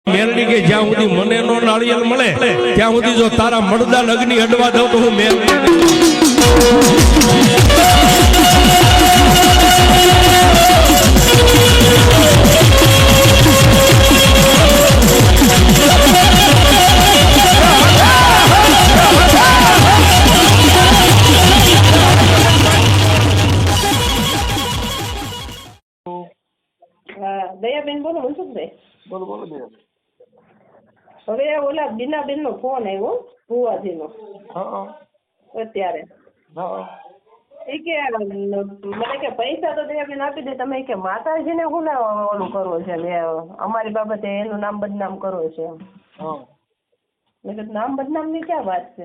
મેલડી કે જ્યાં સુધી મને નો નાળિયેર મળે ત્યાં સુધી જો તારા મળદાન અગ્નિ અડવા દઉં તો હું મેલડી દયાબેન બોલો મનસુખભાઈ. બોલો બોલો દયાબેન. હવે ઓલા બીનાબેન નો ફોન આવ્યો ભુવાજીનો અત્યારે. એ કે મને કે પૈસા તો દયાબેન આપી દે, તમે કે માતાજીને હું ને ઓલું કરવો છે, અમારી બાબતે એનું નામ બદનામ કરવો છે. મેં કીધું નામ બદનામ ની ક્યાં વાત છે,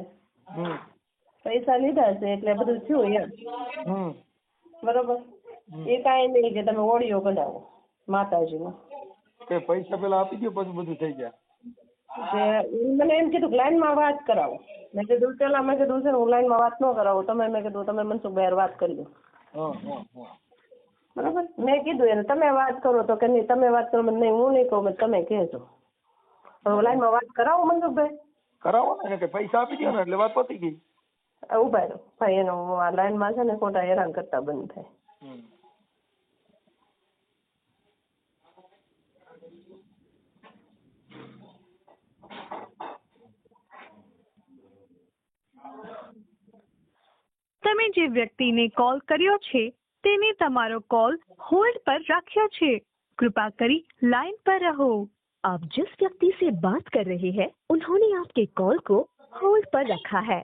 પૈસા લીધા છે એટલે બધું થયું એમ. બરોબર. એ કાંઈ નહીં કે તમે ઓડિયો કઢાવો માતાજીનો. પૈસા પેલા આપી દો પછી બધું થઈ જાય. મને એમ કીધું લાઈનમાં વાત કરાવો. મેં કીધું પેલા મેં કીધું છે હું લાઈનમાં વાત ન કરાવું, તમે મેં કીધું તમે મનસુખભાઈ વાત કરી દો. બરાબર. મેં કીધું એને તમે વાત કરો તો કે નહીં તમે વાત કરો, નહીં હું નહીં કહું, તમે કહેજો. લાઈનમાં વાત કરાવો મનસુખભાઈ. કરાવો ને કે પૈસા આપી દો ને એટલે વાત પતી ગઈ. ઉભા રહો ભાઈ, એનો આ લાઈનમાં છે ને ખોટા હેરાન કરતા બંધ થાય. તમે જે વ્યક્તિને કોલ કર્યો છે તેને તમારો કોલ होल्ड पर रखा છે, कृपा કરી लाइन पर रहो। आप जिस व्यक्ति से बात कर रहे हैं उन्होंने आपके कॉल को होल्ड पर रखा है।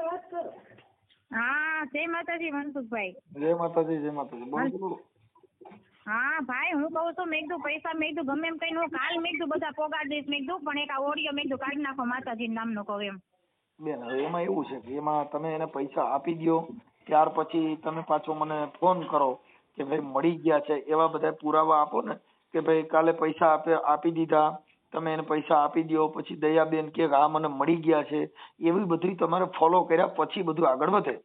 વાત કરો. હા, જય માતાજી મનસુખભાઈ. જય માતાજી જય માતાજી. બોલો. હા ભાઈ, હું કહું છું મેં કીધું પૈસા મેં કીધું ગમે એમ કઈ હું કાલ મેં કીધું બધા પોગાડ દઈશ મેં કીધું, પણ એક આ ઓડિયો મેં કીધું કાઢી નાખો માતાજી નામનો કહું એમ. બેન હવે એમાં એવું છે કે એમાં તમે એને પૈસા આપી દો ત્યાર પછી તમે પાછો મને ફોન કરો કે ભાઈ મળી ગયા છે, એવા બધા પુરાવા આપો ને કે ભાઈ કાલે પૈસા આપી દીધા, તમે એને પૈસા આપી દો, પછી દયાબેન કે હા મને મળી ગયા છે, એવી બધી તમારે ફોલો કર્યા પછી બધું આગળ વધે.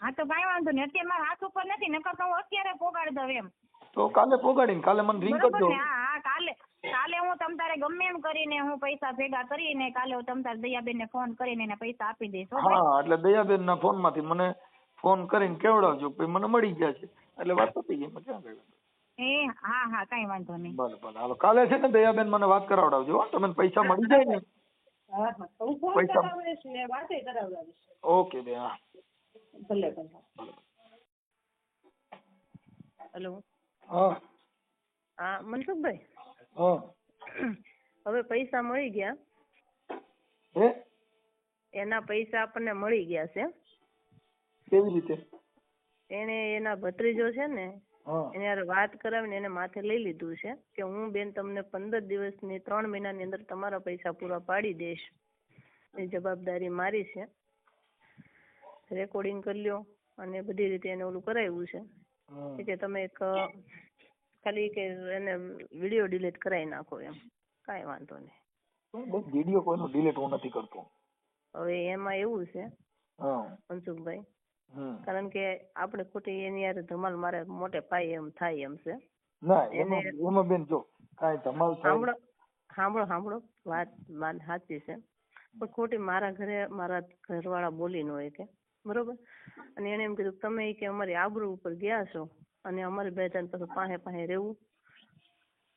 હા તો કઈ વાંધો નહીં, અત્યારે મારા હાથ ઉપર નથી, નકર તો હું અત્યારે પોગાડી દઉં એમ. તો કાલે પોગાડીને કાલે મને રિંગ કરજો. હા કાલે હું તમ તારે ગમે એમ કરીને હું પૈસા ભેગા કરીને કાલે હું તમ તારે દયાબેન ને ફોન કરીને એને પૈસા આપી દઈશ. હા એટલે દયાબેન ના ફોન માંથી મને ફોન કરીને કેવડાવજો કે મને મળી ગયા છે એટલે વાત પતી ગઈ. ક્યાં ગઈ? હા કઈ વાંધો નહીં. ભલે હાલો કાલે છે ને દયાબેન મને વાત કરાવડાવજો. તમને પૈસા મળી જાય ને પૈસા. ઓકે બે. હા ભલે ભલે. હેલો. હા મનસુખભાઈ. હવે પૈસા મળી ગયા. એના પૈસા આપણને મળી ગયા છે. કેવી રીતે? એને એના ભત્રીજો છે ને એને યાર વાત કરાવીને એને માથે લઈ લીધું છે કે હું બેન તમને 15 દિવસની 3 મહિનાની અંદર તમારા પૈસા પૂરા પાડી દઈશ, એ જવાબદારી મારી છે. રેકોર્ડિંગ કરી લ્યો અને બધી રીતે એને ઓલું કરાવ્યું છે કે તમે એક ખાલી કે એને વિડીયો ડિલીટ કરાવી નાખો એમ. કાંઈ વાંધો નહીં. વિડીયો કોઈનો ડિલીટ હું નથી કરતો. હવે એમાં એવું છે મનસુખભાઈ, કારણ કે આપણે ખોટી એની યાર ધમાલ મારે મોટે પાયે એમ થાય એમ છે. ના એમાં બેન જો કાંઈ ધમાલ સાંભળો વાત સાચી છે, પણ ખોટી મારા ઘરે મારા ઘરવાળા બોલી ન હોય કે બરોબર. અને એને એમ કીધું તમે કે અમારી આબરૂ ઉપર ગયા છો અને અમારી બે ત્રણ પછી પાસે રહેવું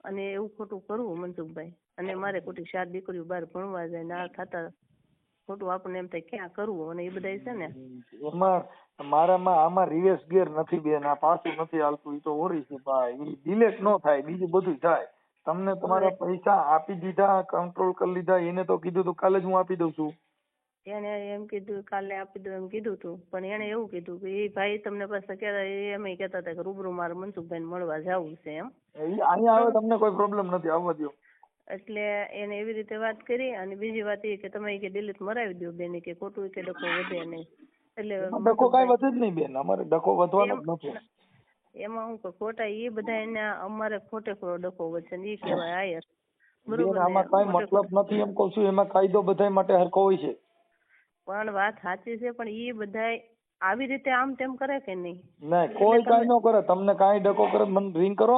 અને એવું ખોટું કરવું મનસુખભાઈ. અને મારે ખોટી 4 દીકરીઓ બહાર ભણવા જાય ના થતા ખોટું આપણને એમ થાય ક્યાં કરવું, અને એ બધા છે ને એમાં મારામાં આમાં રિવેસ ગેર નથી બેન, આ પાછું નથી હાલતું. એ તો ઓરી છે ભાઈ, એ ડિલેટ ન થાય, બીજું બધું થાય. તમને તમારા પૈસા આપી દીધા, કંટ્રોલ કરી લીધા, એને તો કીધું તું કાલે જ હું આપી દઉં છું. એને એમ કીધું કાલે આપી દઉં એમ કીધું તું, પણ એને એવું કીધું કે એ ભાઈ તમને પાછા એમ કહેતા હતા કે રૂબરૂ મારે મનસુખભાઈ મળવા જવું છે એમ. અહીંયા આવે તમને કોઈ પ્રોબ્લેમ નથી, આવવા દો. એટલે એને એવી રીતે વાત કરી. અને બીજી વાત એ કે તમે કે ડિલીટ મરાવી દો બેન, કે ખોટું કે ડખો વધે નહીં. એટલે ડખો કઈ વધે જ નહીં બેન, અમારે ડખો વધવાનો જ નથી. એમાં હું ખોટા એ બધા એને અમારે ખોટે ખોટો ડખો વધશે ને એ કહેવાય આયર. બરોબર. આમાં કઈ મતલબ નથી એમ કહું છું, એમાં કાયદો બધા માટે હરખો હોય છે. પણ વાત સાચી છે, પણ એ બધા આવી રીતે આમ તેમ કરે કે નહીં? ના કોઈ કાંઈ ન કરે, તમને કાંઈ ડકો કરે મને રિંગ કરો.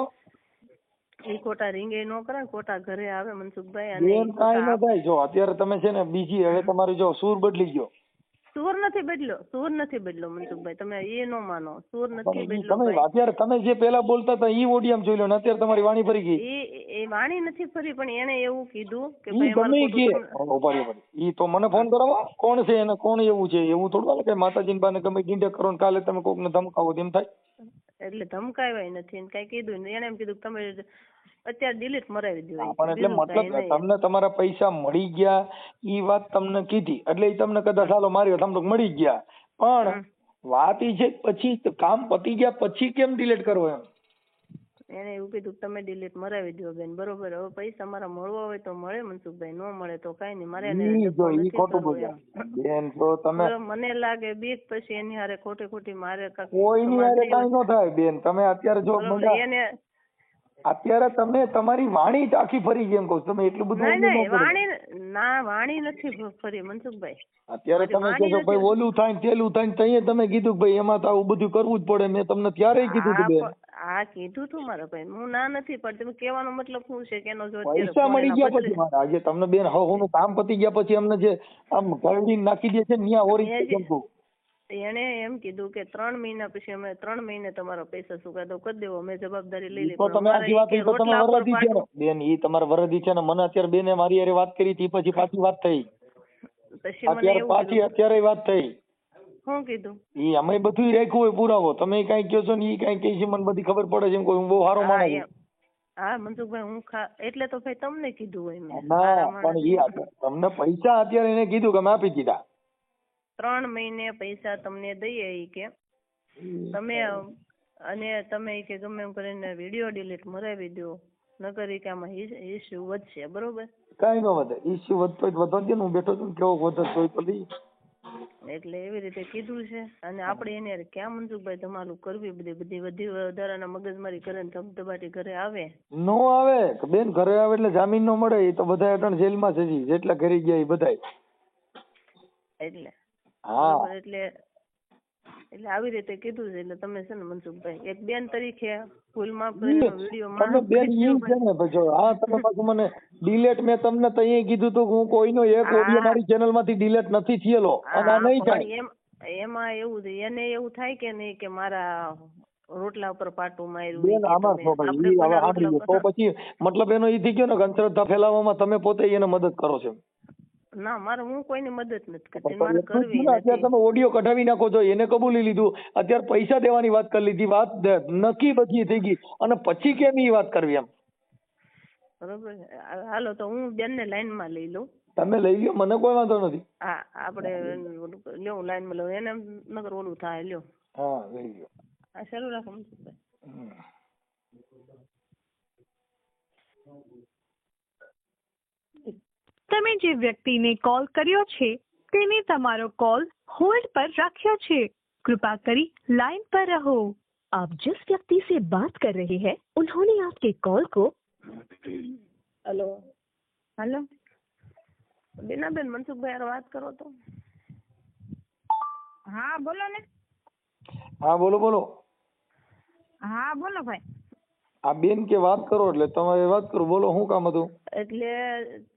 એ ખોટા રીંગે ન કરે, ખોટા ઘરે આવે મનસુખભાઈ. અને બેન કાંઈ ન થાય. જો અત્યારે તમે છે ને બીજી, હવે તમારી જો સૂર બદલી ગયો. સૂર નથી બદલ્યો મનસુખભાઈ, તમે એ ન માનો. સૂર નથી પણ ઈ બદલ્યો તમે ભાઈ. અત્યારે તમે જે પેલા બોલતા હતા ઈ ઓડિયામાં જોઈ લો ને, અત્યારે તમારી વાણી ફરી ગઈ. એ વાણી નથી ફરી, પણ એને એવું કીધું કે ઈ ભાઈ ગમે કે અમારે ઉભા રહ્યો. ઈ તો મને ફોન કરાવો, કોણ છે એને, કોણ એવું છે એવું થોડું હાલે કે માતાજીની બાને ગમે ડીંડે કરો ને કાલે તમે કોકને ધમકાવો તેમ થાય. એટલે ધમકાવ્યા નથી ને કઈ કીધું ને. એને એમ કીધું કે તમે અત્યારે ડિલીટ મરાવી દો. પણ એટલે મતલબ તમને તમારા પૈસા મળી ગયા ઈ વાત તમને કીધી એટલે ઈ તમને કદાચ હાલો માર્યો તમને મળી ગયા, પણ વાત ઈ છે પછી કામ પતી ગયા પછી કેમ ડિલીટ કરવો એમ. એને એવું કીધું કે તમે ડિલીટ મરાવી દો બેન, બરોબર. હવે પૈસા મારા મળવા હોય તો મળે મનસુખભાઈ, ન મળે તો કઈ નહીં. મારે એને ધક્કો ઈ નથી ખોટું કરવો બોલ્યા એમ. બેન. તો તમે બરોબર, મને લાગે બીક પછી એની હારે ખોટી મારે કોઈની હારે કાંઈ ન થાય બેન. તમે અત્યારે જો એને અત્યારે તમે તમારી વાણી જ આખી ફરી ગઈ એમ કહું. તમે એટલું બધું નહીં વાણી નથી ફરી મનસુખભાઈ. અત્યારે તમે કહો છો ભાઈ ઓલું થાય ને તેલું થાય ને તઈએ તમે કીધું કે ભાઈ એમાં તો આવું બધું કરવું જ પડે. મેં તમને ત્યારે કીધું હતું બેન. હા કીધું તું મારા ભાઈ, હું ના નથી પડતી. તમે કહેવાનો મતલબ શું છે કે એનો જો પૈસા મળી ગયા પછી મારા આજે તમને બેન હવનું કામ પતી ગયા પછી અમને જે આમ ગરડી નાખી દે છે ન્યા ઓરી જમતું. એને એમ કીધું કે 3 મહિના પછી અમે 3 મહિને તમારા પૈસા ચૂકવ્યા કરી દેવો, અમે જવાબદારી લઈ લઈ. તો તમે આખી વાત તો તમે વરદી છે ને બેન, ઈ તમારા વરદી છે ને. મને અત્યારે બેને મારી હારે વાત કરી હતી પછી પાછી વાત થઈ. અત્યારે વાત થઈ. શું કીધું? ઈ અમે બધું રાખ્યું હોય પુરાવો. તમે કઈ કહો છો ને ઈ કઈ કહે છે મને બધી ખબર પડે છે. એમ કોઈ હું બહુ સારો માણસ છું. હા મનસુખભાઈ, હું એટલે તો ભાઈ તમને કીધું હોય મેં. ના પણ ઈ તમને પૈસા અત્યારે એને કીધું કે મેં આપી દીધા. 3 મહિને પૈસા તમને દઈએ ઈ કે તમે, અને તમે કે ગમે એમ કરીને વિડીયો ડિલીટ મરાવી દો, નકર ઈ કે આમાં ઇસ્યુ વધશે. બરોબર, કઈ ન વધે. ઇસ્યુ વધતો વધો દે. હું બેઠો છું કેવો વધતો હોય તો લઈ. એટલે એવી રીતે કીધું છે. અને આપણે એને ક્યાં મનસુખભાઈ ધમાલું કરવી, બધી વધારાના મગજમારી કરે ને ધબધબાટી ઘરે આવે. નો આવે બેન, ઘરે આવે એટલે જામીન નો મળે. એ તો બધા અટણ જેલમાં છે જેટલા ઘરે ગયા એ બધા. એટલે હા એટલે આવી રીતે કીધું છે. એટલે તમે છે ને મનસુખભાઈ એક બેન તરીકે ભૂલ માફ કરીને વિડીયો તમે બેન ઈ છે ને પછી હા તમે પાછું મને ડિલેટ મેં તમને તઈએ કીધું તો હું કોઈનો એક ઓડિયો મારી ચેનલ માંથી ડિલેટ નથી થયેલો અને આ નહીં થાય. એમાં એવું છે, એને એવું થાય કે નહીં કે મારા રોટલા ઉપર પાટું માર્યું. બેન આમાં તો ભાઈ ઈ હવે સાંભળી લો તો પછી મતલબ એનો ઈ થઈ ગયો ને કે અંધશ્રદ્ધા ફેલાવવામાં તમે પોતે એને મદદ કરો છો. ના મારે હું કોઈની મદદ નથી કરતી, મારે કરવી નથી. અત્યારે તમે ઓડિયો કઢાવી નાખો છો, એને કબૂલી લીધું, અત્યારે પૈસા દેવાની વાત કરી લીધી, વાત નક્કી બધી થઈ ગઈ અને પછી કેમ ઈ વાત કરવી એમ. બરોબર, હાલો તો હું બેન ને લાઈન માં લઈ લઉં. તમે લઈ લ્યો, મને કોઈ વાંધો નથી. હા આપણે લ્યો લાઈન માં લઉં. એને નગર ઓલું થાય. લ્યો હા લઈ લ્યો. હા ચાલુ રાખો. તમે જે વ્યક્તિને કોલ કર્યો છે તેને તમારો કોલ होल्ड पर रखा છે. कृपा करी लाइन पर रहो. आप जिस व्यक्ति से बात कर रहे हैं उन्होंने आपके कॉल को હેલો હેલો બીનાબેન, મનસુખભાઈ હારે વાત કરો તો. હા બોલો ને. હા બોલો બોલો. હા બોલો ભાઈ. આ બેન કે વાત કરો એટલે તમારે વાત કરો. બોલો શું કામ હતું? એટલે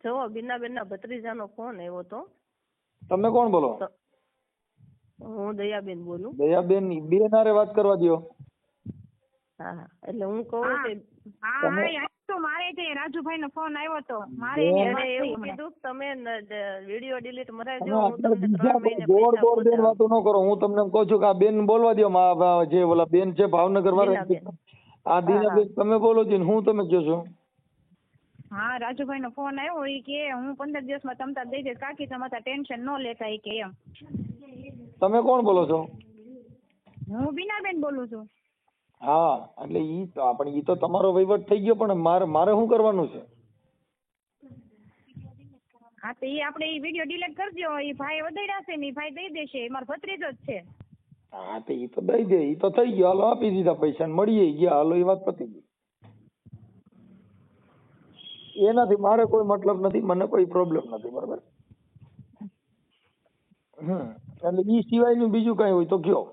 જો બીનાબેન ના ભત્રીજાનો ફોન આવ્યો તો. તમે કોણ બોલો? હું દયાબેન બોલું. દયાબેન ની બેન હારે વાત કરવા દો. હા એટલે હું કહું કે હા તો મારે તે રાજુભાઈ નો ફોન આવ્યો તો. મારે એને એવું કીધું કે તમે વિડીયો ડિલીટ મરાવી દો, હું તમને 3 મહિને દોડ પૈસા દોડ બેન વાતો ન કરો. હું તમને કહું છું કે આ બેન બોલવા દો. જે ઓલા બેન છે ભાવનગર વાળા, આ દીનાબેન તમે બોલો છો હું તમે કહો છો. હા રાજુભાઈ નો ફોન આવ્યો. એ કે હું 15 દિવસમાં તમતા દઈ દઈશ કાકી, તમારા ટેન્શન ન લેતા. એ કે એમ. તમે કોણ બોલો છો? હું બીનાબેન બોલું છું. હા એટલે ઈ તો આપણે ઈ તો તમારો વહીવટ થઈ ગયો, પણ મારે શું કરવાનું છે? હા તો એ આપણે એ વિડીયો ડિલીટ કરી દો. એ ભાઈ વધાર્યા છે ને એ ભાઈ દઈ દેશે. એ મારો ભત્રીજો જ છે. હા તો ઈ તો દઈ દે. ઈ તો થઈ ગયો. હાલો આપી દીધા પૈસા ને મળીએ ગયા. હાલો એ વાત પતી ગઈ. એનાથી મારે કોઈ મતલબ નથી, મને કોઈ પ્રોબ્લેમ નથી. બરાબર. એટલે ઈ સિવાયનું બીજું કઈ હોય તો કયો.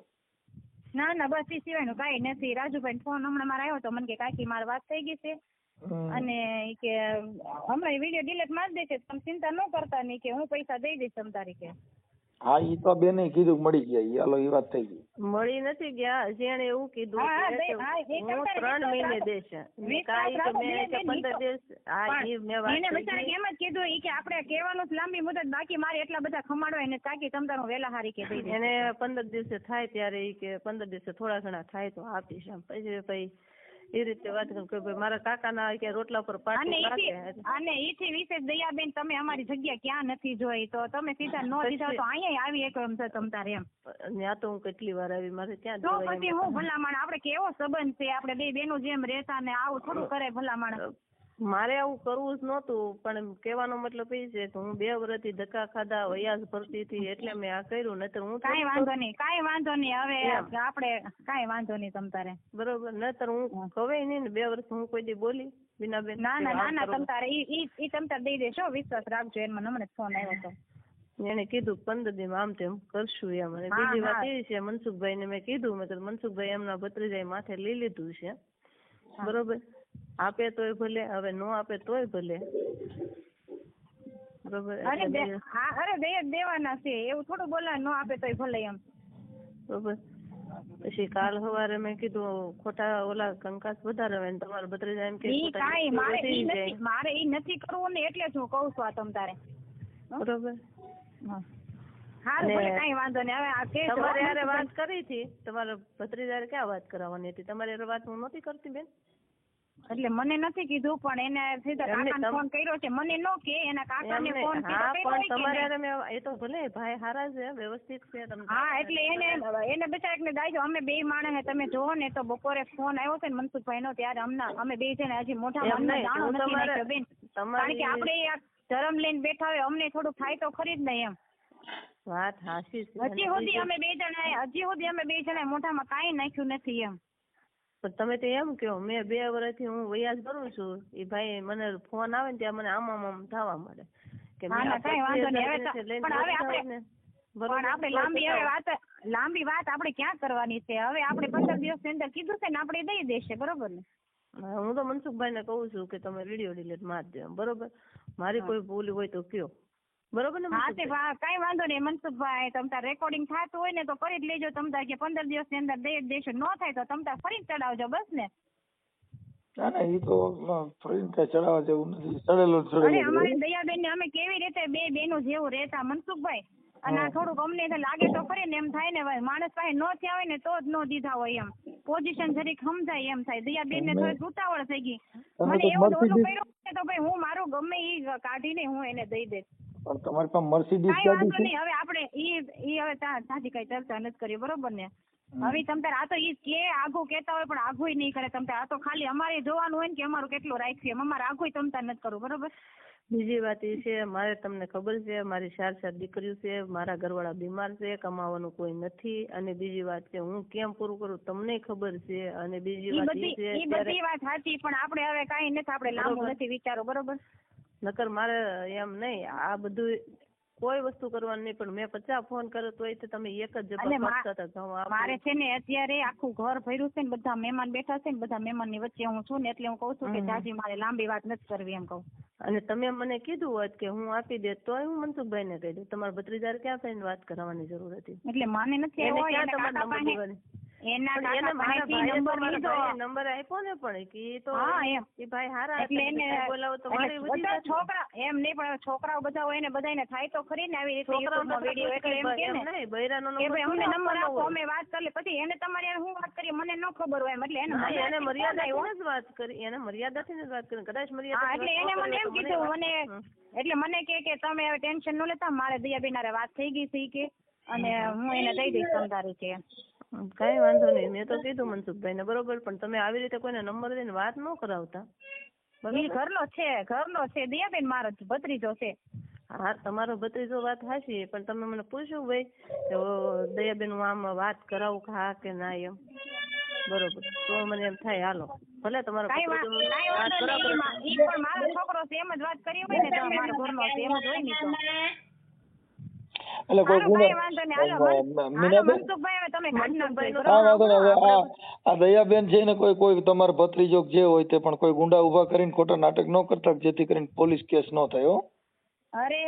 ના ના બસ એ સિવાયનું કાંઈ નથી. રાજુભાઈ ફોન હમણાં મારે આવ્યો તો મને કે કાકી મારી વાત થઈ ગઈ છે અને ઈ કે હમણાં વિડીયો ડિલીટ મારી દે છે, તમે ચિંતા ન કરતા નહીં કે હું પૈસા દઈ દઈશ તમ તારી કે. હા ઈ તો બેને કીધું મળી ગયા. ઈ હાલો ઈ વાત થઈ ગઈ. મળી નથી ગયા. જેણે એવું કીધું હા, કે હા, એ હું તમતારે 3 મહિને દેશ. મેં કાંઈ કે મેં કે 15 દિવસ. હા ઈ મેં વાત એને કરી બિચારા એમ જ કીધું ઈ કે આપણે કહેવાનું જ લાંબી મુદત, બાકી મારે એટલા બધા ખમાડો એને કાકી તમ તારું વેલા હારી કે દઈ દે. એને 15 દિવસે થાય ત્યારે ઈ કે 15 દિવસે થોડા ઘણા થાય તો આપીશ એમ. પછી એ રીતે વાત કરું કે ભાઈ મારા કાકાના કે રોટલા પર પાટું રાખે. અને ઈથી વિશેષ દયાબેન તમે અમારી જગ્યા ક્યાં નથી જોઈ તો તમે સીધા નો દીધા તો અહીંયા આવી એક એમ છે તમ તારે એમ. ત્યાં તો હું કેટલી વાર આવી, મારે ત્યાં તો પછી હું ભલામણ આપણે કેવો સંબંધ છે, આપણે બે બેનો જેમ રહેતા ને આવું થોડું કરે ભલામણ. મારે આવું કરવું જ નહોતું, પણ કહેવાનો મતલબ એ છે કે હું 2 વર્ષથી ધક્કા ખાધા વયાજ ભરતી હતી એટલે મેં આ કર્યું. નહીતર હું કાંઈ વાંધો નહીં હવે આપણે કાંઈ વાંધો નહીં તમ તારે બરોબર. નહીતર હું કવે નહીં ને 2 વર્ષ હું કોઈ દી બોલી બીના બેન. ના તમ તારે ઈ તમ તારે દઈ દેશો, વિશ્વાસ રાખજો. એમાં હમણાં ફોન આવ્યો હતો, એને કીધું 15 દી આમ તેમ કરશું એમ. અને બીજી વાત એ છે મનસુખભાઈ ને મેં કીધું, મેં મનસુખભાઈ એમના ભત્રીજાએ માથે લઈ લીધું છે બરોબર. આપે તોય ભલે, હવે નો આપે તોય ભલે બરોબર. અરે દઈ દેવાના છે એવું થોડું બોલાય, નો આપે તોય ભલે એમ બરોબર. પછી કાલ સવારે મેં કીધું ખોટા ઓલા કંકાસ વધારે હોય ને તમારા ભત્રીજા એમ કે મારે ઈ નથી કરવું ને એટલે જ હું કઉ છું આ તમ તારે બરોબર. કાંઈ વાંધો નહીં. હવે આ કેસ તમારે યારે વાત કરી હતી, તમારા ભત્રીજા ક્યાં વાત કરાવવાની હતી? તમારે યારે વાત હું નહોતી કરતી બેન. એટલે મને નથી કીધું, પણ એને સીધા કાકાને ફોન કર્યો છે. મને નો કે એના કાકાને ફોન કર્યો. પણ તમારે મેં એ તો ભલે ભાઈ હારા છે, વ્યવસ્થિત છે તમને. હા એટલે એને બચારાને દાઈજો. અમે 2 માણસ તમે જોવો ને તો બપોરે ફોન આવ્યો છે ને મનસુખભાઈ નો, ત્યારે અમે 2 જણા હજી મોઢા દાણો નથી નાખ્યો બેન. કારણ કે આપણે આ ધર્મ લઈને બેઠા હોય, અમને થોડું થાય તો ખરી જ નહીં એમ. વાત હાચી છે. હજી સુધી અમે 2 જણા મોઢામાં કાંઈ નાખ્યું નથી એમ. પણ તમે તો એમ કહો મેં 2 વર્ષથી હું વયાજ કરું છું, એ ભાઈ મને ફોન આવે ને ત્યાં મને આમ થવા મળે કે કાંઈ વાંધો નહીં. પણ આપણે લાંબી વાત આપણે ક્યાં કરવાની છે? હવે આપણે 15 દિવસની અંદર કીધું છે ને આપણે દઈ દેશે બરોબર ને. હું તો મનસુખભાઈ ને કહું છું કે તમે વિડીયો ડિલીટ મારી દો બરોબર. મારી કોઈ ભૂલ હોય તો કયો બરોબર ને. હા તે કાંઈ વાંધો નહીં મનસુખભાઈ, તમ તાર રેકોર્ડિંગ થતું હોય ને તો કરી જ લેજો તમ તાર, કે 15 દિવસની અંદર દઈ જ દેશો. ન થાય તો તમ તાર ફરી ચડાવજો બસ ને. ના ઈ તો ફરી કઈ ચડાવવા જેવું નથી. ચડેલું અમારી દયાબેન ને અમે કેવી રીતે 2 બહેનો જેવું રહેતા મનસુખભાઈ. અને આ થોડુંક અમને લાગે તો ખરી ને એમ થાય ને ભાઈ માણસ પાસે નો થયા હોય ને તો જ નો દીધા હોય એમ. પોઝિશન જરીક સમજાય એમ થાય. દયાબેન ને થોડીક ઉતાવળ થઈ ગઈ. મને એવું ઓલું કર્યું તો ભાઈ હું મારું ગમે ઈ કાઢીને હું એને દઈ દઈશ. પણ તમારી પાસે મર્સિડીઝ કાંઈ વાંધો નહીં. હવે આપણે ઈ હવે સાચી કઈ ચર્ચા નથી કરી બરોબર ને. હવે તમ તાર આ તો ઈ કે આઘું કેતા હોય પણ આઘું નહીં કરે તમ તાર. આ તો ખાલી અમારે જોવાનું હોય ને કે અમારું કેટલું રાખ્યું એમ. અમારે આઘું તમ તાર નથી કરવું બરોબર. બીજી વાત એ છે, મારે તમને ખબર છે મારી 4 દીકરીઓ છે, મારા ઘરવાળા બીમાર છે, કમાવાનું કોઈ નથી. અને બીજી વાત છે હું કેમ પૂરું કરું તમને ખબર છે. અને બીજી વાત એ છે ઈ બધી વાત સાચી, પણ આપણે હવે કાંઈ નથી, આપણે લાંબુ નથી વિચારો બરોબર. નકર મારે એમ નહીં આ બધું કોઈ વસ્તુ કરવાની નહીં, પણ મેં 50 ફોન કર્યો તોય તમે એક જ જવાબ આપતા હતા. મારે છે ને અત્યારે આખું ઘર ભર્યું છે ને બધા મહેમાન બેઠા છે ને બધા મહેમાન ની વચ્ચે હું છું ને એટલે હું કઉ છું કે જાજી મારે લાંબી વાત નથી કરવી એમ કહું. અને તમે મને કીધું હોત કે હું આપી દે તો હું મનસુખભાઈ ને કહી દઉં. તમારા ભત્રીજા ક્યાં થઈને વાત કરવાની જરૂર હતી? એટલે માને નથી નંબર આપ્યો ને પણ કે તો એ ભાઈ હારા બોલાવો તો છોકરા એમ નહીં પણ છોકરાઓ બધા હોય ને બધાને થાય તો ખરી ને આવી રીતે નંબર આપો અમે વાત કરી પછી એને તમારે હું વાત કરીએ મને ન ખબર હોય એટલે એને મર્યાદાથી જ વાત કરી. એને મર્યાદાથી જ વાત કરી. કદાચ મર્યાદા એટલે એને મને એમ કીધું મને એટલે મને કે તમે હવે ટેન્શન ન લેતા મારે દયાબેન હારે વાત થઈ ગઈ છે કે અને હું એને દઈ દઈશ તમારે કે. કઈ વાંધો નહીં. મેં તો કીધું મનસુખભાઈ ને બરોબર, પણ તમે આવી રીતે કોઈને નંબર દઈને વાત ન કરાવતા. ઘરનો છે દયાબેન મારો ભત્રીજો છે. હા તમારો ભત્રીજો વાત હાચી, પણ તમે મને પૂછ્યું ભાઈ દયાબેન હું આમ વાત કરાવું હા કે ના એમ બરોબર તો મને એમ થાય હાલો ભલે તમારો મારો છોકરો છે એમ જ વાત કરી હોય ને મારો ઘરનો છે એમ જ હોય ને. એટલે કોઈ સારું, ગુનો કાંઈ વાંધો નહીં. હાલો, હાલો, મીનાબેન, મનસુખભાઈ, હવે તમે કાઢી નાખજો. હા વાંધો નહીં. હવે આ દયાબેન છે ને કોઈ તમારો ભત્રીજો જે હોય તે પણ કોઈ ગુંડા ઉભા કરીને ખોટા નાટક ન કરતા, જેથી કરીને પોલીસ કેસ ન થાય હો. અરે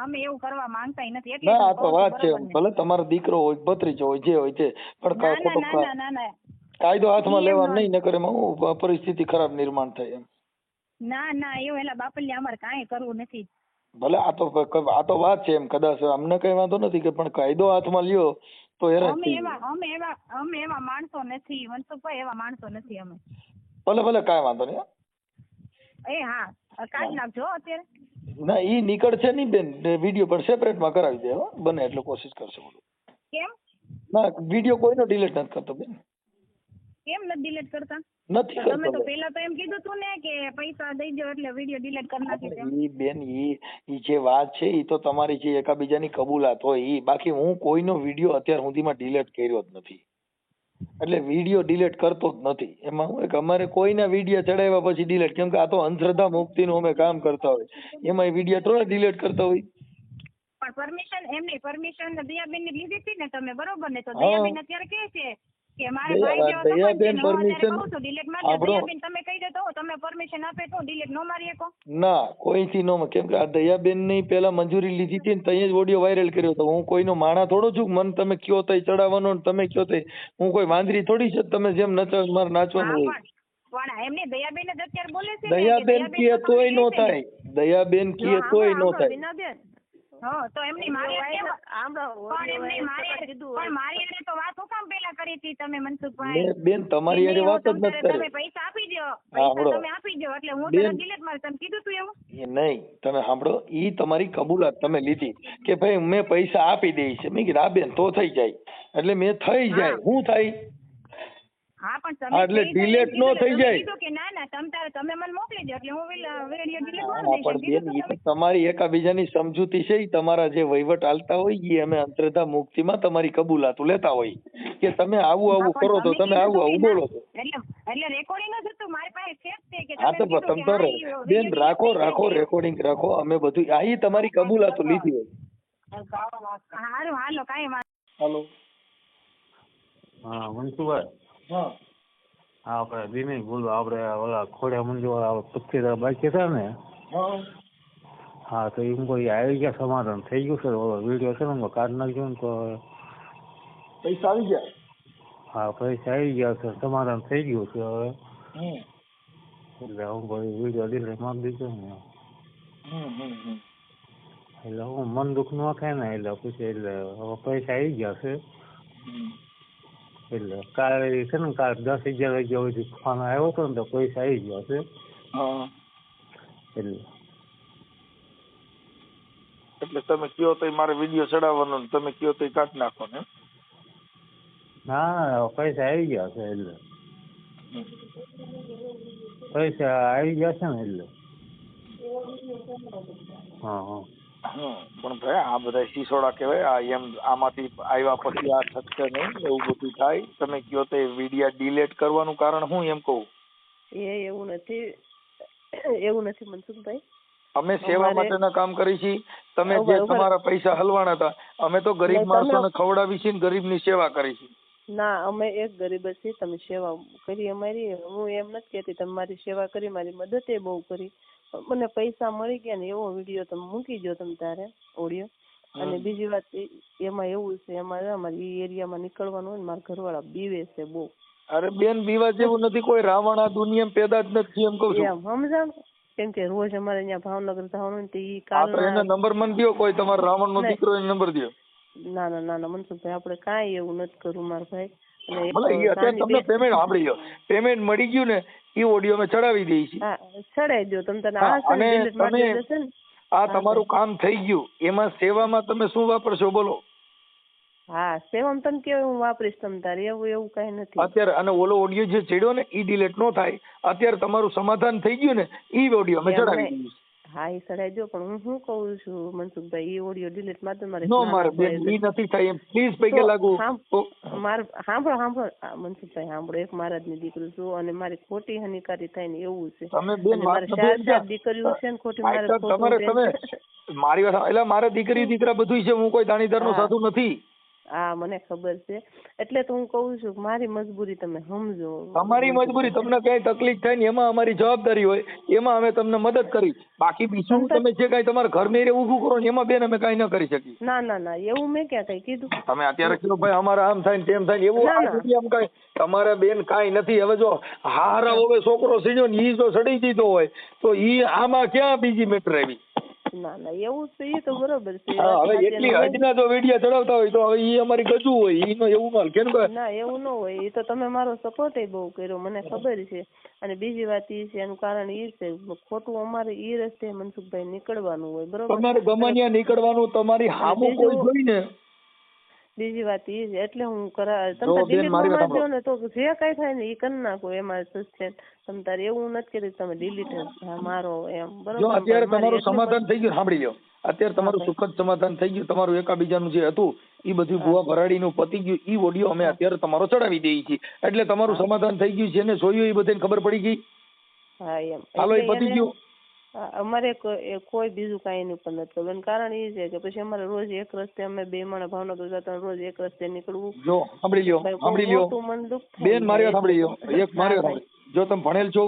અમે એવું કરવા માંગતા નથી એટલે ના, આ હું તો કહું છું, વાત છે. બરોબર ને? ભલે તમારો દીકરો હોય, ભત્રીજો હોય, જે હોય તે, પણ ના ખોટો ના ના ના ના કાયદો હાથમાં ઈ એમ લેવા ન- નહીં, નકર એમાં હું પરિસ્થિતિ ખરાબ નિર્માણ થાય એમ. ના ના એવું એલા બાપલિયા અમારે કાંઈ કરવું નથી. ભલે આ તો વાત છે એમ, કદાચ અમને કઈ વાંધો નથી કે પણ કાયદો હાથમાં લ્યો તો હેરાન અમે થઈ એવા જાય. અમે એવા માણસો નથી મનસુખભાઈ, એવા માણસો નથી અમે. ભલે કાંઈ વાંધો નહીં. એ હા, કાઢી નાખજો હો અત્યારે. ના, ઈ નીકળશે નહીં બેન, વિડીયો પણ સેપરેટ માં કરાવી દે હો, બને એટલે કોશિશ કરશે બધું. કેમ ના, વિડીયો કોઈનો ડિલીટ નથી કરતો બેન, કેમ નથી ડિલીટ કરતા? નથી તો તમે તો કરતો. પેલા તો એમ કીધું તું ને કે પૈસા દઈ દો એટલે વિડીયો ડિલીટ કરી નાખી તેમ. ઈ બેન, ઈ જે વાત છે ઈ તો તમારી જે એકાબીજાની કબૂલાત હોય ઈ, બાકી હું કોઈનો વિડીયો અત્યાર સુધીમાં ડિલીટ કર્યો જ નથી. એટલે વિડીયો ડિલીટ કરતો જ નથી. એમાં હું અમારે કોઈના વિડીયો ચડાવ્યા પછી ડિલીટ, કેમ કે આ તો અંધશ્રદ્ધા મુક્તિનું અમે કામ કરતા હોય, એમાં વિડીયો થોડા ડિલીટ કરતા હોય. પણ પરમિશન એમની પરમિશન દયાબેન ની લીધી હતી ને તમે, બરોબર ને? તો હા. દયાબેન અત્યારે કહે છે કે મારે ભાઈ જેવો સંબંધ છે દયાબેન ને હું અત્યારે permission કહું છું delete મારી દો. આપણો- દયાબેન તમે કહી દો તો તમે પરમિશન આપે તો delete ન મારી શકો? ના, કોઈથી નો, કેમ કે આ દયાબેન ની પેલા મંજૂરી લીધી હતી ને ત્યાં જ ઓડિયો વાયરલ કર્યો હતો. હું કોઈનો માણા થોડો છું, મન તમે કયો તઈ ચડાવવાનો ને તમે કયો તઈ, હું કોઈ વાંદરી થોડી છે તમે જેમ નચાવ મારે નાચવાનું હા, હોય. પણ એમને દયાબેન જ અત્યારે બોલે છે ને કે દયાબેન દયાબેન કીએ તો તોય તમને નો કહે છે ને. થાય, દયાબેન કીએ તોય નો થાય. હા, તો એમની મારી હારે તો વાત હું કામ પેલા કરી હતી તમે મનસુખભાઈ? બેન તમારી હારે વાત જ નથી તમે કરી. પૈસા આપી દો, સાંભળો. પૈસા તમે આપી દો એટલે હું બેન. તરત delete મારી. તમે કીધું તું એવું? એ નહીં, તમે સાંભળો, ઈ તમારી કબૂલાત તમે લીધી કે ભાઈ મેં પૈસા આપી દઈશ. મેં કીધું આ બેન તો થઈ જાય, એટલે મેં થઈ જાય, શું થાય? હા, પણ હા, તમે એટલે delete નો થઈ જાય. કીધું કે ના તમે મને મોકલી દો એટલે હું વિડીયો delete હા, મારી દઈશ. પણ બેન ઈ તો તમારી એકાબીજાની સમજૂતી છે. ઈ તમારા જે વહીવટ હાલતા હોય ઈ અમે અંતરધા મુક્તિમાં તમારી કબૂલાત લેતા હોય કે તમે આવું કરો તો તમે આવું બોલો છો. એટલે રેકોર્ડિંગ જ હતું મારી પાસે છે જ તે કે હા, તો તમે કીધું તમે કે તો હા, ઈ બેન video રાખો delete થઈ જાય. રેકોર્ડિંગ રાખો, અમે બધું આ ઈ તમારી કબૂલાતો લીધી હોય. હારું, હાલો, કાંઈ વાંધો હાલો. હા મનસુખભાઈ, હા હા આપણે દિનેશ બોલો. આપણે ઓલા ખોડિયા મંદિર વાળા 25 બાકી હતા ને, હા હા તો એમ કોઈ આવી ગયા, સમાધાન થઈ ગયું સર? ઓલો વિડીયો છે ને કાઢ નાખજો ને તો. પૈસા આવી ગયા. હા પૈસા આવી ગયા સર, સમાધાન થઈ ગયું છે હવે. હમ એટલે હું કોઈ વિડીયો ડિલીટ મારી દીધો ને, હમ એટલે હું મન દુઃખ ન થાય ને, એટલે પછી એટલે હવે પૈસા આવી ગયા છે. એટલે કાલે છે ને, કાલે 10-11 વાગ્યા સુધી ફોન આવ્યો હતો ને તો પૈસા આવી ગયા છે. હા, એટલે એટલે તમે કયો તો મારે વિડીયો ચડાવવાનો ને તમે કયો તો કાઢી નાખો ને. ના પૈસા આવી ગયા છે. એટલે પૈસા આવી ગયા છે ને, એટલે હા હા. પણ ભાઈ આ બધા સિસોડા કહેવાય. આ એમ આમાંથી આવ્યા પછી આ થશે નહીં, એવું બધું થાય. તમે કયો તો વિડીયો ડિલીટ કરવાનું કારણ હું એમ કહું? એવું નથી મનસુખભાઈ. અમે સેવા માટેના કામ કરી છીએ. તમે જે તમારા પૈસા હલવાના હતા, અમે તો ગરીબ માણસોને ખવડાવી છીએ, ગરીબની સેવા કરી છે. ના, અમે એક ગરીબ જ છીએ. તમે સેવા કરી અમારી. હું એમ નથી કહેતી તમે મારી સેવા કરી, મારી મદદ એ બહુ કરી. મને પૈસા મળી ગયા ને એવો વિડીયો તમે મૂકી દો તમે તારે ઓડિયો. અને બીજી વાત એમાં એવું છે, એમાં અમારી એરિયામાં નીકળવાનું હોય ને મારા ઘરવાળા બીવે છે બહુ. અરે બેન, બીવા જેવું નથી. કોઈ રાવણ આ દુનિયામાં પેદા જ નથી, એમ કહું છું. એમ સમજાણ, કેમ કે રોજ અમારે અહીંયા ભાવનગર જવાનું ને ઈ એનો નંબર મને દો. કોઈ તમારો રાવણ નો દીકરો એનો નંબર દો. ના મનસુખભાઈ, આપણે કાંઈ એવું નથી કરવું મારા ભાઈ. અત્યારે તમને પેમેન્ટ આપડી ગયો, પેમેન્ટ મળી ગયું ને, એ ઓડિયો અમે ચડાવી દઈએ છીએ. હા, ચડાવી દો તમે. અને તમે આ તમારું કામ થઈ ગયું, એમાં સેવામાં તમે શું વાપરશો બોલો? હા, સેવામાં તમે કેવું હું વાપરીશ તમ તારે, એવું કઈ નથી અત્યારે. અને ઓલો ઓડિયો જે ચડ્યો ને એ ડિલીટ નો થાય. અત્યારે તમારું સમાધાન થઈ ગયું ને, એ ઓડિયો અમે ચડાવી દઈએ. હા, એ ચડાવી દો. પણ હું કહું છું મનસુખભાઈ, એ ઓડિયો ડિલીટ મારે નો મારે બેન, ઈ નથી થાય એમ. પ્લીઝ પૈકે લાગુ. સાંભળો મનસુખભાઈ, સાંભળો. એક મહારાજની દીકરી છું અને મારી ખોટી હાનિકારી થાય ને એવું છે. તમે બેન મારે 4 દીકરીઓ છે ને ખોટી. મારી વાત એટલે મારે દીકરી દીકરા બધું છે, હું કોઈ દાણીદાર નો સાધુ નથી. હા મને ખબર છે, એટલે તો હું કહું છું કે મારી મજબૂરી તમે સમજો. તમારી મજબૂરી, તમને કઈ તકલીફ થાય ને એમાં અમારી જવાબદારી હોય, એમાં અમે તમને મદદ કરી. બાકી બીજું તમે જે કઈ તમારા ઘર મેરે ઊભું કરો ને એમાં બેન અમે કઈ ન કરી શકીએ. ના ના ના એવું મેં ક્યાં કઈ કીધું. તમે અત્યારે કીધું ભાઈ અમારે આમ થાય ને તેમ થાય ને એવું આમ કઈ તમારે બેન કાંઈ નથી. હવે જો હારા હવે છોકરો સીજો ને ઈ જો સડી દીધો હોય તો ઈ આમાં ક્યાં બીજી મેટર આવી. ના ના એવું તો એ તો બરોબર છે. હવે એટલી હજના જો વિડિયા ચડાવતા હોય તો હવે ઈ અમારી ગજુ હોય, ઈ નો એવું માલ કેમ કે ના એવું ન હોય. એ તો તમે મારો સપોર્ટ બહુ કર્યો, મને ખબર છે. અને બીજી વાત એ છે, એનું કારણ એ છે ખોટું અમારે એ રસ્તે મનસુખભાઈ નીકળવાનું હોય, બરોબર. તમારે ગમાન્યા નીકળવાનું, તમારી હામું કોઈ જોઈ ને. બીજી વાત એ છે એટલે હું તમે ડિલીટ મારજો ને તો જે કઈ થાય ને એ કરી નાખો, એમાં સસ્પેન્ડ તમ તારે એવું નથી કર્યું તમે ડિલીટ મારો એમ, બરોબર. અત્યારે તમારું સમાધાન થઈ ગયું, સાંભળી લો, અત્યારે તમારું સુખદ સમાધાન થઈ ગયું. તમારું એકાબીજાનું જે હતું એ બધું ભૂવા ભરાડીનું પતી ગયું. ઈ ઓડિયો અમે અત્યારે તમારો ચડાવી દઈએ છીએ, એટલે તમારું સમાધાન થઈ ગયું છે ને જોયું એ બધાને ખબર પડી ગઈ. હા એમ હાલો એ પતી ગયું. અમારે કોઈ બીજું કઈ એની ઉપર નથી કરવું. કારણ એ છે કે પછી અમારે રોજ એક રસ્તે અમે બે માણસ ભાવનગર જતા રોજ એક રસ્તે નીકળવું. જો સાંભળી લ્યો બેન, મારી વાત સાંભળી લ્યો, એક મારી વાત. જો તમે ભણેલ છો,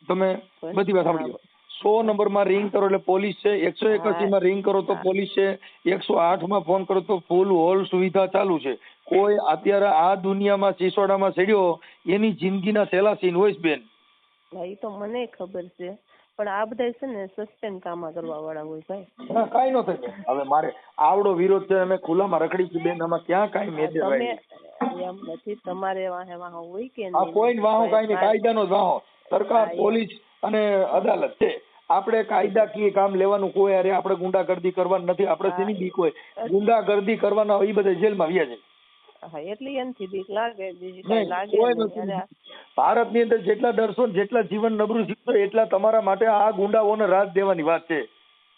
તમે બધી વાત સાંભળી લો. 100 નંબરમાં રિંગ કરો એટલે પોલીસ છે, 181 માં રિંગ કરો તો પોલીસ છે, 108 માં ફોન કરો તો ફૂલ હોલ સુવિધા ચાલુ છે. કોઈ અત્યારે આ દુનિયામાં સિસોડામાં ચડ્યો એની જિંદગીના સહેલા સીન હોય બેન. એ તો મને ખબર છે, પણ આ બધા છે ને સસ્પેન્ડ કામા કરવા વાળા હોય ભાઈ. ના કાઈ ન થાય. હવે મારે આવડો વિરોધ છે, અમે ખુલ્લામાં રખડી છે બેન, આમાં ક્યાં કાઈ મેજર હોય એમ નથી. તમારે વાહે વાહો હોય કે આ કોઈ વાહો કાઈ નહીં, કાયદાનો જ વાહો. સરકાર, પોલીસ અને અદાલત છે. આપણે કાયદાકીય કામ લેવાનું કોઈ અરે આપણે ગુંડાગર્દી કરવાની નથી. આપણે શેની બીક હોય? ગુંડાગર્દી કરવાના એ બધા જેલમાં વ્યા જાય. હા એટલે એનથી બીક લાગે, બીજી કઈ લાગે નહીં. ભારતની અંદર જેટલા ડરશો ને જેટલા જીવન નબળું જીવશો એટલા તમારા માટે આ ગુંડાઓને રાજ દેવાની વાત છે.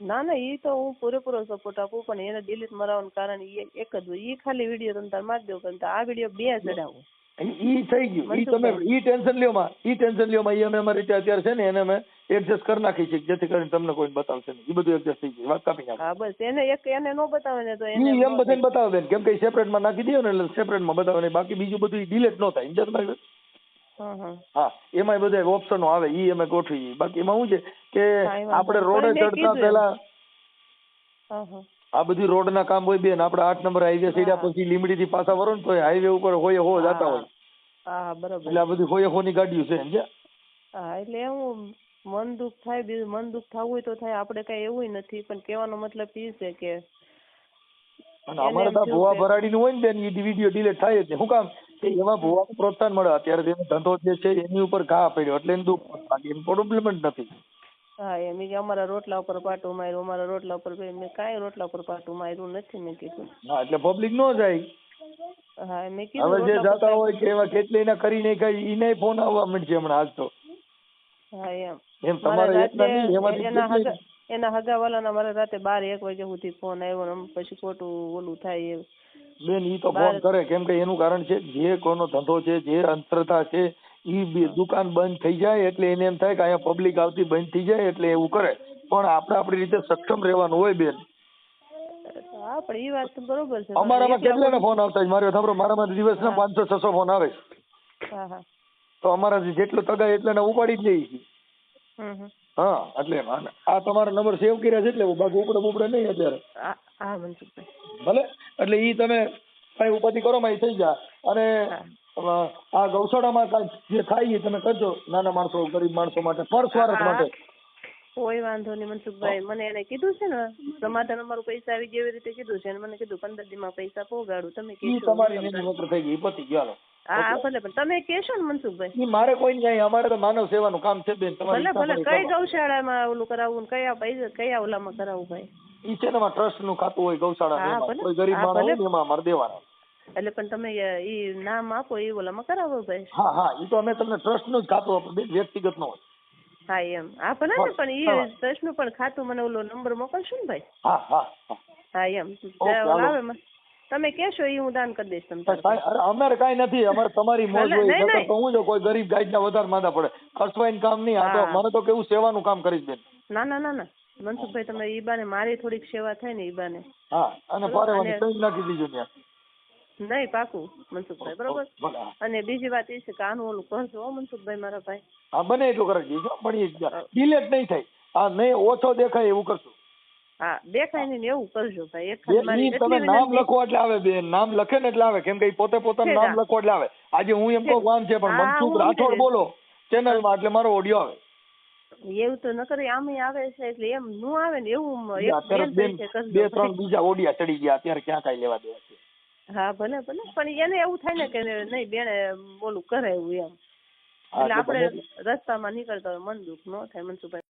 ના ના એ તો હું પૂરેપૂરો સપોર્ટ આપું, પણ એને ડિલીટ મરાવવાનું કારણ એક જ હોય. એ ખાલી વિડીયો તમે તાર મારી દો, પણ આ વિડીયો 2 ચડાવો. ઈ થઈ ગયું. ઈ તમે ઈ ટેન્શન લ્યો માં, ઈ અમે અમારી રીતે અત્યારે છે ને એને અમે એડજસ્ટ કરી નાખી છે, જેથી કરીને તમને કોઈ બતાવશે નહીં. ઈ બધું એડજસ્ટ થઈ ગયું, વાત કાપી નાખો. હા બસ એને નો બતાવે ને તો એને એમ બધાને બતાવે બેન, કેમ કે સેપરેટ માં નાખી દો ને એટલે સેપરેટ માં બતાવે નહીં. બાકી બીજું બધું ડિલીટ ન થાય, સમજ્યા તમારે? હા એમાં બધા ઓપ્શનો આવે, ઈ અમે ગોઠવી. બાકી એમાં શું છે કે આપણે રોડે ચડતા પહેલા આ બધી રોડ ના કામ હોય બેન. આપણે 8 નંબર હાઈવે સીડ્યા પછી લીમડી થી પાછા વરો ને તો હાઈવે ઉપર હોય જતા હોય. હા બરોબર. એટલે આ બધી હોય ની ગાડીઓ છે, સમજ્યા? હા એટલે એવું મન દુઃખ થાય, બીજું મન દુઃખ થવું હોય તો થાય, આપણે કઈ એવું નથી. પણ કહેવાનો મતલબ એ છે કે અમારે તો ભૂવા ભરાડી નું હોય ને બેન, એ વિડીયો ડિલીટ થાય જ. શું કામ? એમાં ભૂવાનું પ્રોત્સાહન મળે. અત્યારે તેનો ધંધો જે છે એની ઉપર ઘા પડ્યો એટલે એને દુઃખ, બાકી એમ પ્રોબ્લેમ જ નથી. હા એમ કે અમારા રોટલા ઉપર પાટું માર્યું, અમારા રોટલા ઉપર મેં કાંઈ રોટલા ઉપર પાટું માર્યું નથી, મેં કીધું. હા એટલે પબ્લિક નો જાય. હા મેં કીધું હવે જે જાતા હોય કે એવા કેટલી ના કરી નહીં કઈ ઈને ફોન આવવા મળશે હમણાં આજ તો. હા એમ તમારે એના હગાવાલાના મારે રાતે 12-1 વાગ્યા સુધી ફોન આવ્યો ને પછી ખોટું ઓલું થાય બેન. ઈ તો ફોન કરે કેમ કે એનું કારણ છે જે કોઈનો ધંધો છે, જે અંતરતા છે, ઈ દુકાન બંધ થઈ જાય એટલે એને એમ થાય કે અહીંયા પબ્લિક આવતી બંધ થઈ જાય એટલે એવું કરે. પણ આપણે આપણી રીતે સક્ષમ રહેવાનું હોય બેન. હા પણ એ વાત તો બરોબર છે. અમારામાં કેટલાના ફોન આવતા છે મારે ખબર? મારામાં દિવસના 500-600 ફોન આવે છે. હા તો અમારા જેટલો તગા એટલાને ઉપાડી જ લઈએ છીએ. હા એટલે આ તમારા નંબર સેવ કર્યા છે એટલે બાકી ઉપડે નહીં અત્યારે. હા મનસુખભાઈ ભલે. એટલે ઈ તમે કઈ ઉપાધિ કરો માં થઈ જાય. અને આ ગૌશાળામાં કઈ જે થાય તમે કરજો, નાના માણસો, ગરીબ માણસો માટે, પરસ્વારસ માટે. કોઈ વાંધો નહીં મનસુખભાઈ. મને એને કીધું છે ને સમાધાન અમારું પૈસા આવી જેવી રીતે કીધું છે, મને કીધું 15 દીમાં પૈસા પહોંચાડું. તમે કીધું તમારી નોકરી થઈ ગઈ, પતી ગયો. હા ભલે પણ તમે કહેશો ને મનસુખભાઈ. મારે કોઈ નહીં, અમારે તો માનવ સેવાનું કામ છે બેન. ભલે કઈ ગૌશાળામાં ઓલું કરાવવું, કયા પૈસા કયા ઓલામાં કરાવવું ભાઈ? ઈ છે ને ટ્રસ્ટ નું ખાતું હોય ગૌશાળા, કોઈ ગરીબ માણસ હોય એમાં અમારે દેવાના. એટલે પણ તમે ઈ નામ આપો એ ઓલામાં કરાવો ભાઈ. હા ઈ તો અમે તમને ટ્રસ્ટ નું જ ખાતું આપો બેન, વ્યક્તિગત નો હોય. હા એમ. હા ભલે ને, પણ ઈ ટ્રસ્ટ નું પણ ખાતું મને ઓલો નંબર મોકલશો ને ભાઈ? હા એમ. તમે કહેશો એ હું દાન કરી દઈશ તમને. અમારે કઈ નથી, અમારે તમારી મોજ હોય. હું જો કોઈ ગરીબ ગાય ના વધારે માંદા પડે, ખર્ચવાઈને કામ નહીં. આ તો મને તો કેવું સેવાનું કામ કરીશ બેન. ના મનસુખભાઈ તમે ઈ બાને મારી થોડીક સેવા થાય ને ઈ બાને. હા અને બરોબર, ભારે અને- સહી નાખી દીધું ત્યાં. નહીં પાકું મનસુખભાઈ, બરોબર. ભલે, હા. અને બીજી વાત એ છે કે આનું ઓલું કરજો હો મનસુખભાઈ મારા ભાઈ. હા બને એટલું કરી દઈશું મળીએ જ ત્યાં. ડિલેટ નહીં થાય. હા નહીં ઓછો દેખાય એવું કરશું. હા દેખાય નહીં ને એવું કરજો ભાઈ. એક ઈ ખાલી મારી તમે એટલી નામ વિનંતી- લખો એટલે આવે બેન, નામ લખે ને એટલે આવે, કેમ કે ઈ પોતે પોતાનું નામ લખો એટલે આવે. આજે હું એમ કહું વામ છે પણ હા, મનસુખ હું રાઠોડ સમજી બોલો ચેનલમાં એટલે મારો ઓડિયો આવે. એવું તો નકર આમે આવે છે એટલે એમ નું આવે ને એવું અત્યારે એક બેન બેન કરજો. 2-3 બીજા ઓડિયા ચડી ગયા અત્યારે ક્યાં કાંઈ લેવા દેવા છે. હા ભલે ભલે પણ એને એવું થાય ને કે નહીં બેને બોલું કરે એવું એમ. હા, એટલે તો આપણે ભલે. રસ્તામાં નીકળતા હોય મન દુઃખ ન થાય મનસુખભાઈ.